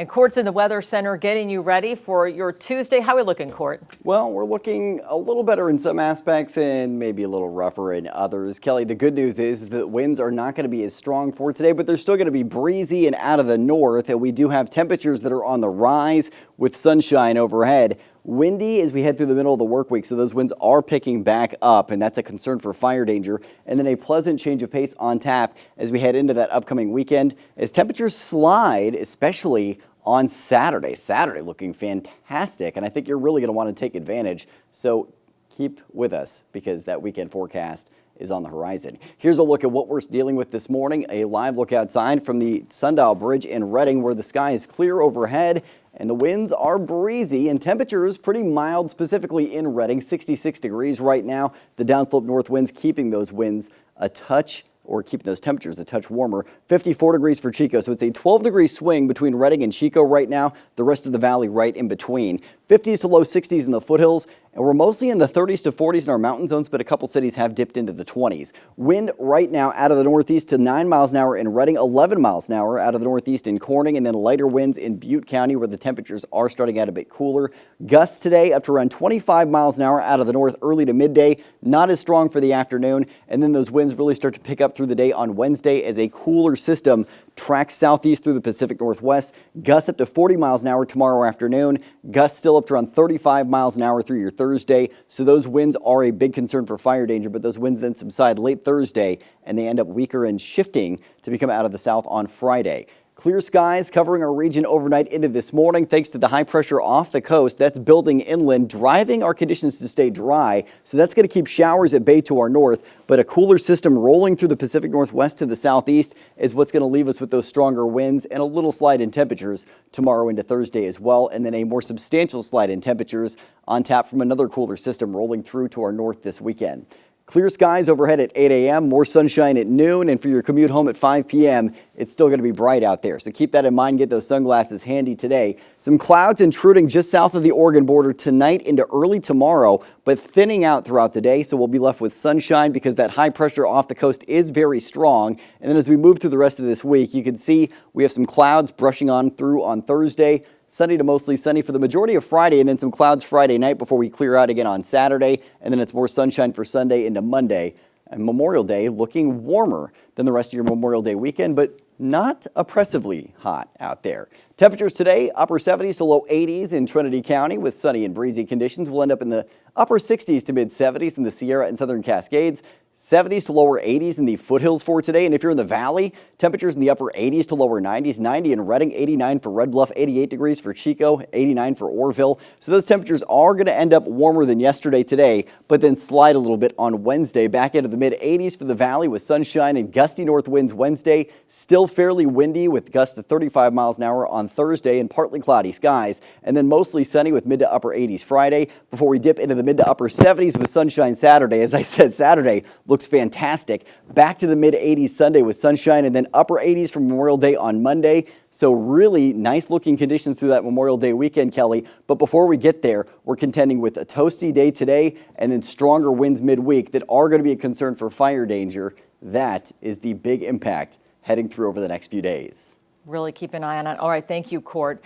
And Court's in the Weather Center getting you ready for your Tuesday. How are we looking, Court? Well, we're looking a little better in some aspects and maybe a little rougher in others. Kelly, the good news is that winds are not going to be as strong for today, but they're still going to be breezy and out of the north. And we do have temperatures that are on the rise with sunshine overhead. Windy as we head through the middle of the work week, so those winds are picking back up, and that's a concern for fire danger. And then a pleasant change of pace on tap as we head into that upcoming weekend as temperatures slide, especially on Saturday. Saturday looking fantastic, and I think you're really going to want to take advantage. So keep with us because that weekend forecast is on the horizon. Here's a look at what we're dealing with this morning. A live look outside from the Sundial Bridge in Reading where the sky is clear overhead and the winds are breezy and temperatures pretty mild, specifically in Reading, 66 degrees right now. The downslope north winds keeping those winds a touch or keeping those temperatures a touch warmer. 54 degrees for Chico, so it's a 12-degree swing between Reading and Chico right now. The rest of the valley right in between. 50s to low 60s in the foothills, and we're mostly in the 30s to 40s in our mountain zones, but a couple cities have dipped into the 20s. Wind right now out of the northeast to 9 miles an hour in Reading, 11 miles an hour out of the northeast in Corning, and then lighter winds in Butte County where the temperatures are starting out a bit cooler. Gusts today up to around 25 miles an hour out of the north early to midday, not as strong for the afternoon, and then those winds really start to pick up through the day on Wednesday as a cooler system tracks southeast through the Pacific Northwest. Gusts up to 40 miles an hour tomorrow afternoon. Gusts still up to around 35 miles an hour through your Thursday. So those winds are a big concern for fire danger, but those winds then subside late Thursday and they end up weaker and shifting to become out of the south on Friday. Clear skies covering our region overnight into this morning thanks to the high pressure off the coast. That's building inland, driving our conditions to stay dry. So that's going to keep showers at bay to our north. But a cooler system rolling through the Pacific Northwest to the southeast is what's going to leave us with those stronger winds and a little slide in temperatures tomorrow into Thursday as well. And then a more substantial slide in temperatures on tap from another cooler system rolling through to our north this weekend. Clear skies overhead at 8 a.m., more sunshine at noon, and for your commute home at 5 p.m., it's still going to be bright out there. So keep that in mind, get those sunglasses handy today. Some clouds intruding just south of the Oregon border tonight into early tomorrow, but thinning out throughout the day, so we'll be left with sunshine because that high pressure off the coast is very strong. And then as we move through the rest of this week, you can see we have some clouds brushing on through on Thursday. Sunny to mostly sunny for the majority of Friday, and then some clouds Friday night before we clear out again on Saturday, and then it's more sunshine for Sunday into Monday. And Memorial Day looking warmer than the rest of your Memorial Day weekend, but not oppressively hot out there. Temperatures today, upper 70s to low 80s in Trinity County with sunny and breezy conditions. We'll end up in the upper 60s to mid 70s in the Sierra and Southern Cascades. 70s to lower 80s in the foothills for today. And if you're in the valley, temperatures in the upper 80s to lower 90s, 90 in Reading, 89 for Red Bluff, 88 degrees for Chico, 89 for Orrville. So those temperatures are going to end up warmer than yesterday today, but then slide a little bit on Wednesday. Back into the mid 80s for the valley with sunshine and gusty north winds Wednesday. Still fairly windy with gusts to 35 miles an hour on Thursday and partly cloudy skies. And then mostly sunny with mid to upper 80s Friday before we dip into the mid to upper 70s with sunshine Saturday. As I said, Saturday looks fantastic. Back to the mid 80s Sunday with sunshine and then upper 80s for Memorial Day on Monday. So really nice looking conditions through that Memorial Day weekend, Kelly. But before we get there, we're contending with a toasty day today and then stronger winds midweek that are going to be a concern for fire danger. That is the big impact heading through over the next few days. Really keep an eye on it. All right, thank you, Court.